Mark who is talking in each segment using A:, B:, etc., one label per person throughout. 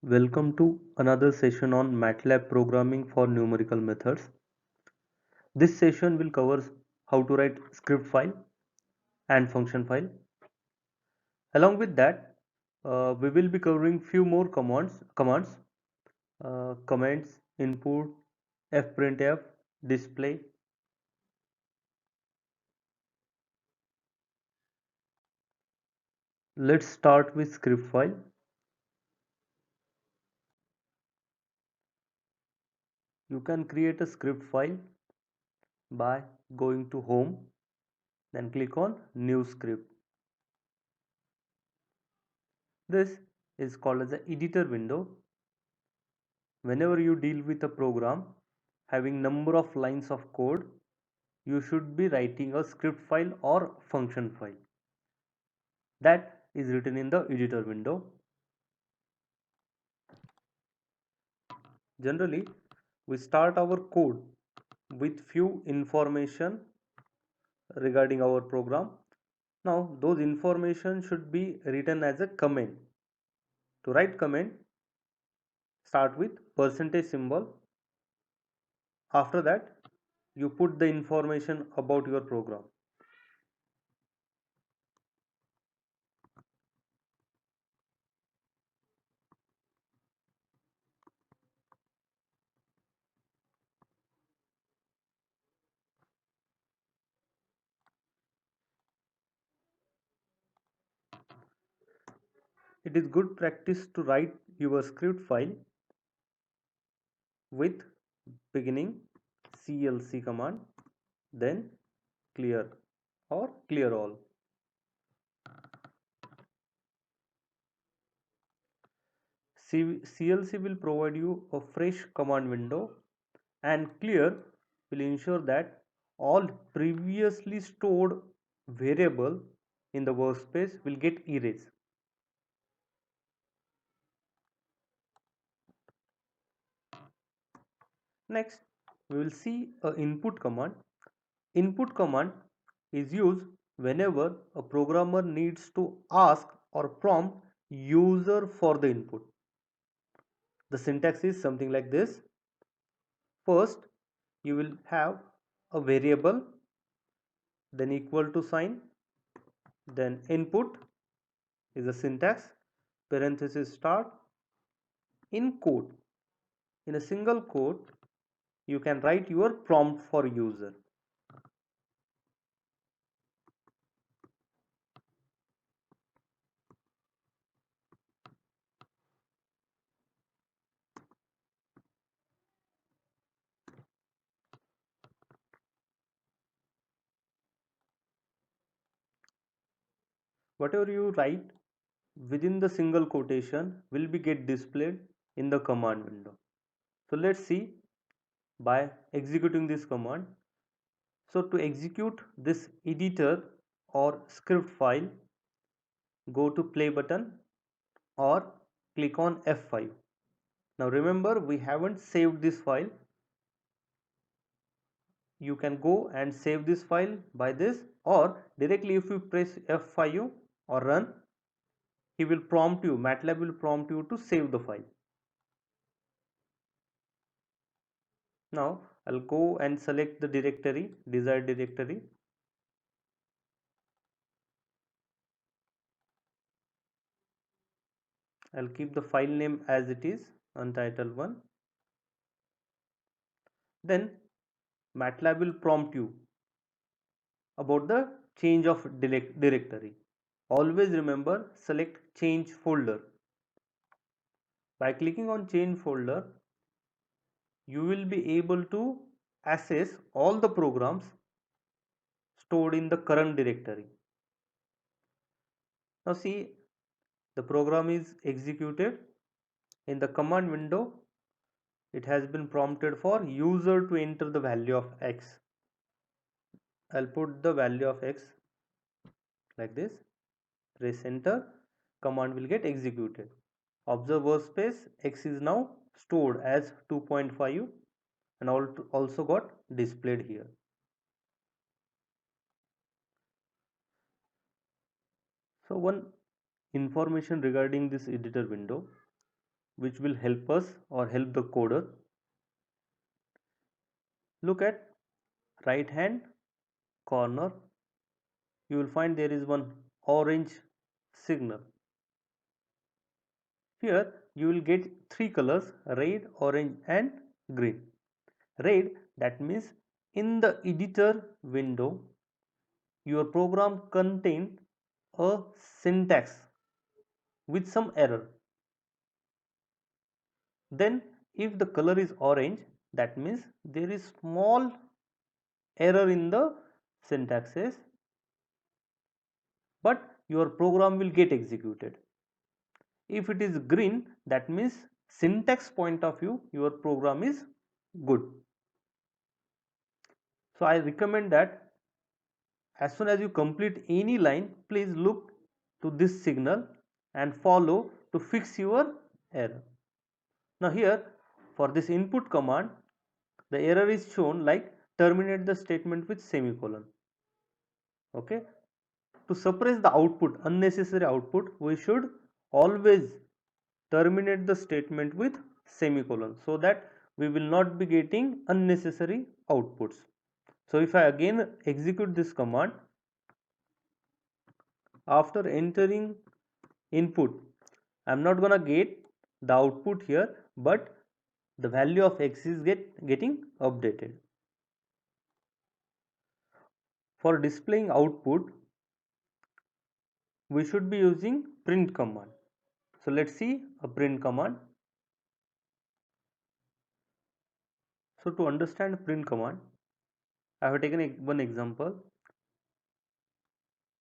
A: Welcome to another session on MATLAB programming for numerical methods. This session will cover how to write script file and function file. Along with that, we will be covering few more comments, input, fprintf, display. Let's start with script file. You can create a script file by going to home, then click on new script. This is called as the editor window. Whenever you deal with a program having number of lines of code, you should be writing a script file or function file. That is written in the editor window. Generally, we start our code with few information regarding our program. Now, those information should be written as a comment. To write comment, start with percentage symbol. After that, you put the information about your program. It is good practice to write your script file with beginning clc command, then clear or clear all. CLC will provide you a fresh command window, and clear will ensure that all previously stored variable in the workspace will get erased. Next, we will see a input command. Input command is used whenever a programmer needs to ask or prompt user for the input. The syntax is something like this. First, you will have a variable, then equal to sign, then input is a syntax, parenthesis start, in quote. In a single quote, you can write your prompt for user. Whatever you write within the single quotation will be get displayed in the command window. So let's see by executing this command. So to execute this editor or script file, go to play button or click on F5. Now remember, we haven't saved this file. You can go and save this file by this, or directly if you press F5 or run, he will prompt you, MATLAB will prompt you to save the file. Now I'll go and select the directory, desired directory. I'll keep the file name as it is, untitled1. Then MATLAB will prompt you about the change of directory. Always remember, select change folder. By clicking on change folder, you will be able to access all the programs stored in the current directory. Now see, the program is executed. In the command window, it has been prompted for user to enter the value of x. I'll put the value of x like this. Press enter, command will get executed. Observe workspace, x is now stored as 2.5 and also got displayed here. So one information regarding this editor window, which will help us or help the coder. Look at right hand corner, you will find there is one orange signal. Here you will get three colors: red, orange and green. Red, that means in the editor window your program contained a syntax with some error. Then if the color is orange, that means there is small error in the syntaxes, but your program will get executed. If it is green, that means syntax point of view your program is good. So I recommend that as soon as you complete any line, please look to this signal and follow to fix your error. Now here for this input command, the error is shown like terminate the statement with semicolon. Okay, to suppress the output, unnecessary output, we should always terminate the statement with semicolon so that we will not be getting unnecessary outputs. So if I again execute this command, after entering input, I am not gonna get the output here, but the value of x is getting updated. For displaying output, we should be using print command. So let's see a print command. So to understand print command, I have taken one example.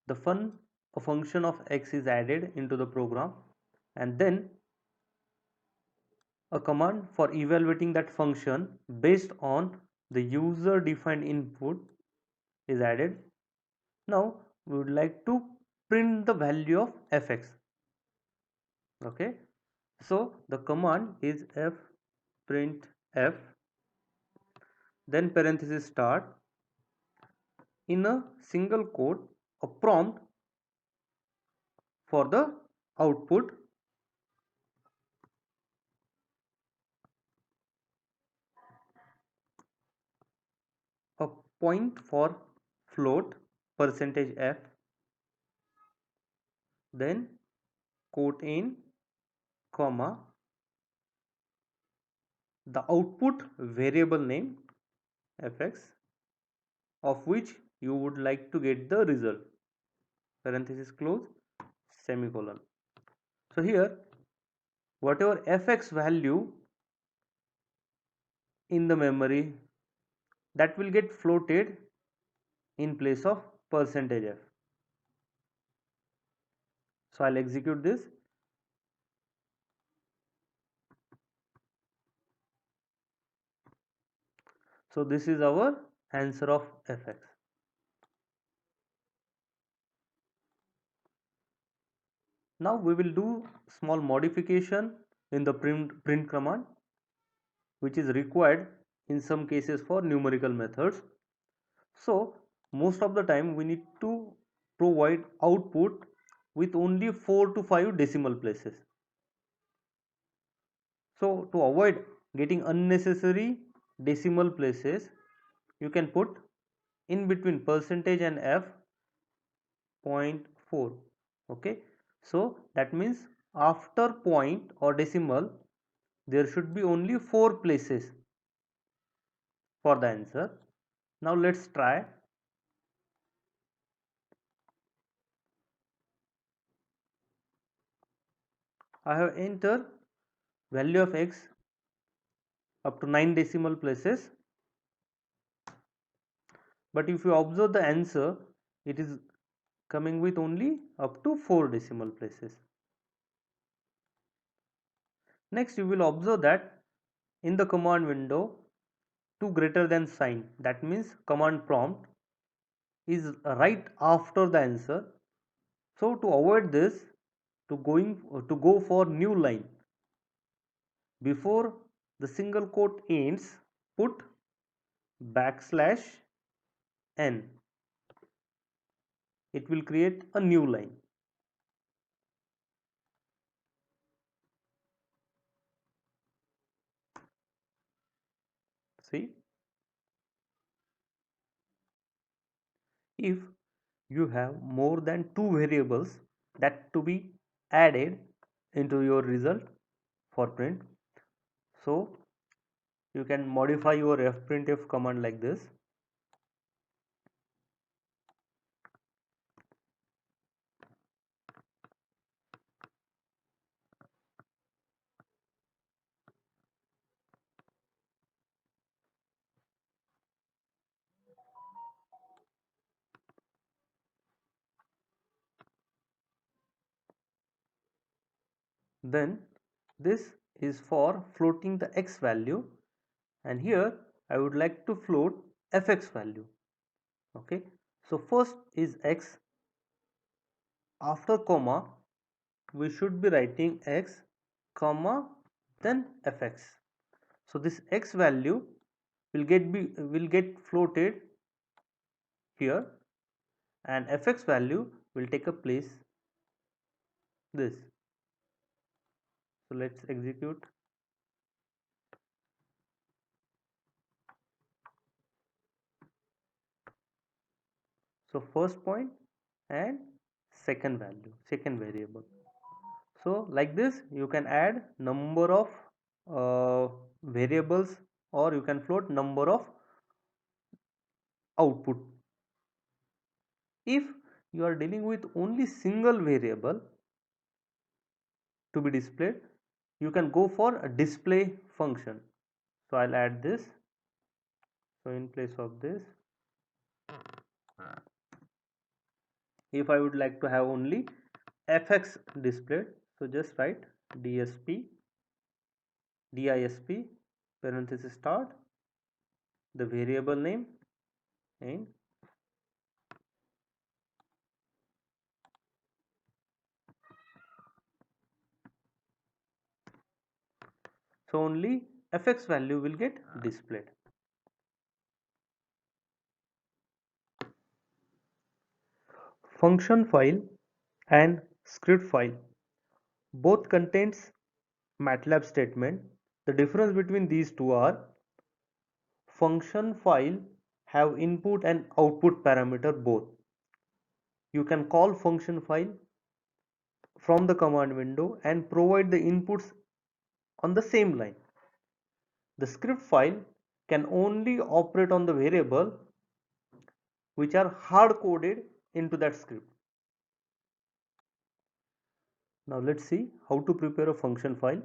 A: The a function of x is added into the program, and then a command for evaluating that function based on the user defined input is added. Now we would like to print the value of fx. Okay, so the command is f print f, then parenthesis start, in a single quote a prompt for the output, a point for float percentage f, then quote in comma the output variable name fx of which you would like to get the result, parenthesis close, semicolon. So here whatever fx value in the memory, that will get floated in place of percentage f. So I'll execute this. So this is our answer of fx. Now we will do small modification in the print command, which is required in some cases for numerical methods. So most of the time we need to provide output with only 4 to 5 decimal places. So to avoid getting unnecessary decimal places, you can put in between percentage and f 0.4. Okay, so that means after point or decimal there should be only 4 places for the answer. Now let's try. I have entered value of x up to 9 decimal places, but if you observe the answer, it is coming with only up to 4 decimal places. Next you will observe that in the command window, 2 greater than sign, that means command prompt, is right after the answer. So to avoid this, to go for new line, before the single quote ends, put backslash n. It will create a new line. See, if you have more than two variables that to be added into your result for print, so you can modify your fprintf command like this. Then this is for floating the x value, and here I would like to float fx value. Okay, so first is x, after comma we should be writing x comma then fx. So this x value will get floated here, and fx value will take a place this. So let's execute. So first point and second variable. So like this you can add number of variables, or you can float number of output. If you are dealing with only single variable to be displayed, you can go for a display function. So I'll add this. So in place of this, if I would like to have only fx displayed, so just write dsp disp parenthesis start the variable name and so only fx value will get displayed. Function file and script file both contains MATLAB statement. The difference between these two are function file have input and output parameter both. You can call function file from the command window and provide the inputs on the same line. The script file can only operate on the variable which are hard coded into that script. Now let's see how to prepare a function file.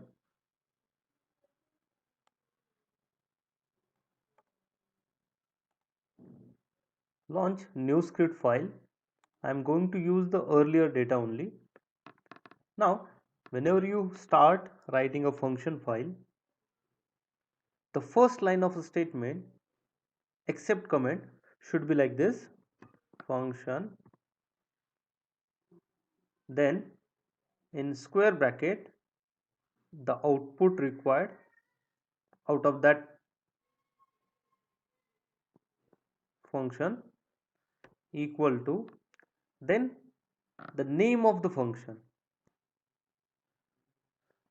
A: Launch new script file. I am going to use the earlier data only. Now whenever you start writing a function file, the first line of a statement except comment should be like this: function, then in square bracket the output required out of that function equal to, then the name of the function.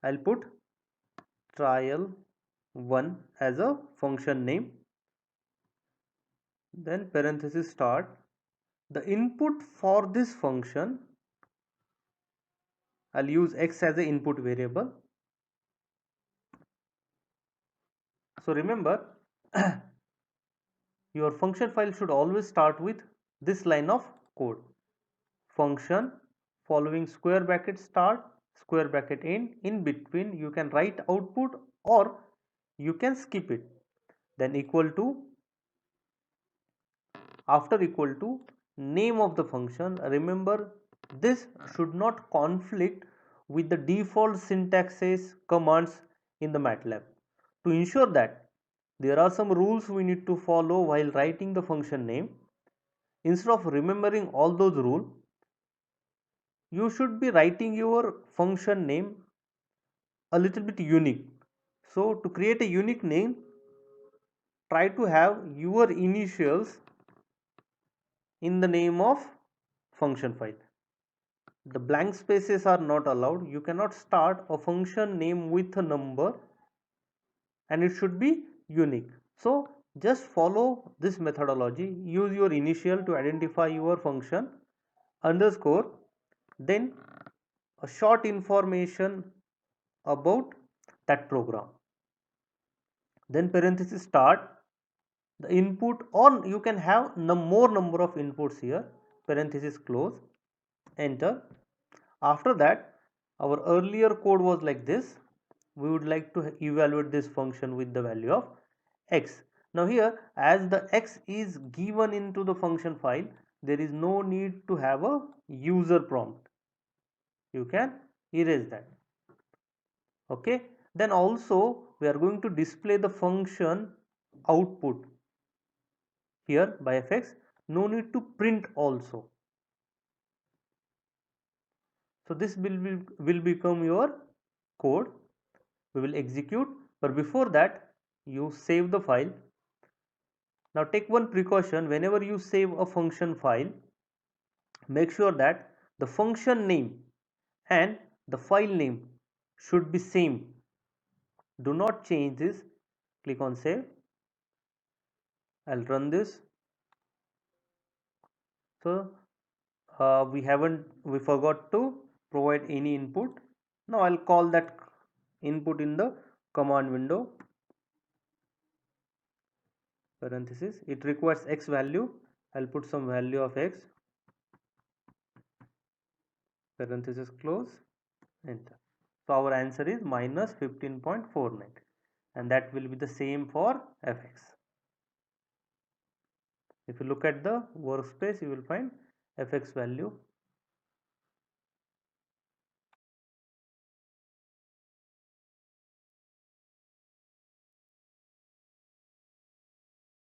A: I'll put trial1 as a function name, then parenthesis start the input for this function. I'll use x as the input variable. So remember your function file should always start with this line of code: function following square bracket start square bracket end. In between you can write output or you can skip it, then equal to, after equal to name of the function. Remember, this should not conflict with the default syntaxes commands in the MATLAB. To ensure that, there are some rules we need to follow while writing the function name. Instead of remembering all those rules, you should be writing your function name a little bit unique. So to create a unique name, try to have your initials in the name of function file. The blank spaces are not allowed. You cannot start a function name with a number, and it should be unique. So just follow this methodology. Use your initial to identify your function, underscore, then a short information about that program, then parenthesis start, the input, or you can have more number of inputs here, parenthesis close, enter. After that, our earlier code was like this. We would like to evaluate this function with the value of x. Now here, as the x is given into the function file, there is no need to have a user prompt. You can erase that. Okay, then also we are going to display the function output here by fx. No need to print also. So this will become your code. We will execute, but before that you save the file. Now take one precaution: whenever you save a function file, make sure that the function name and the file name should be same. Do not change this. Click on save. I'll run this. So we forgot to provide any input. Now I'll call that input in the command window, parenthesis. It requires x value. I'll put some value of x, parenthesis close, enter. So our answer is minus 15.49, and that will be the same for fx. If you look at the workspace, you will find fx value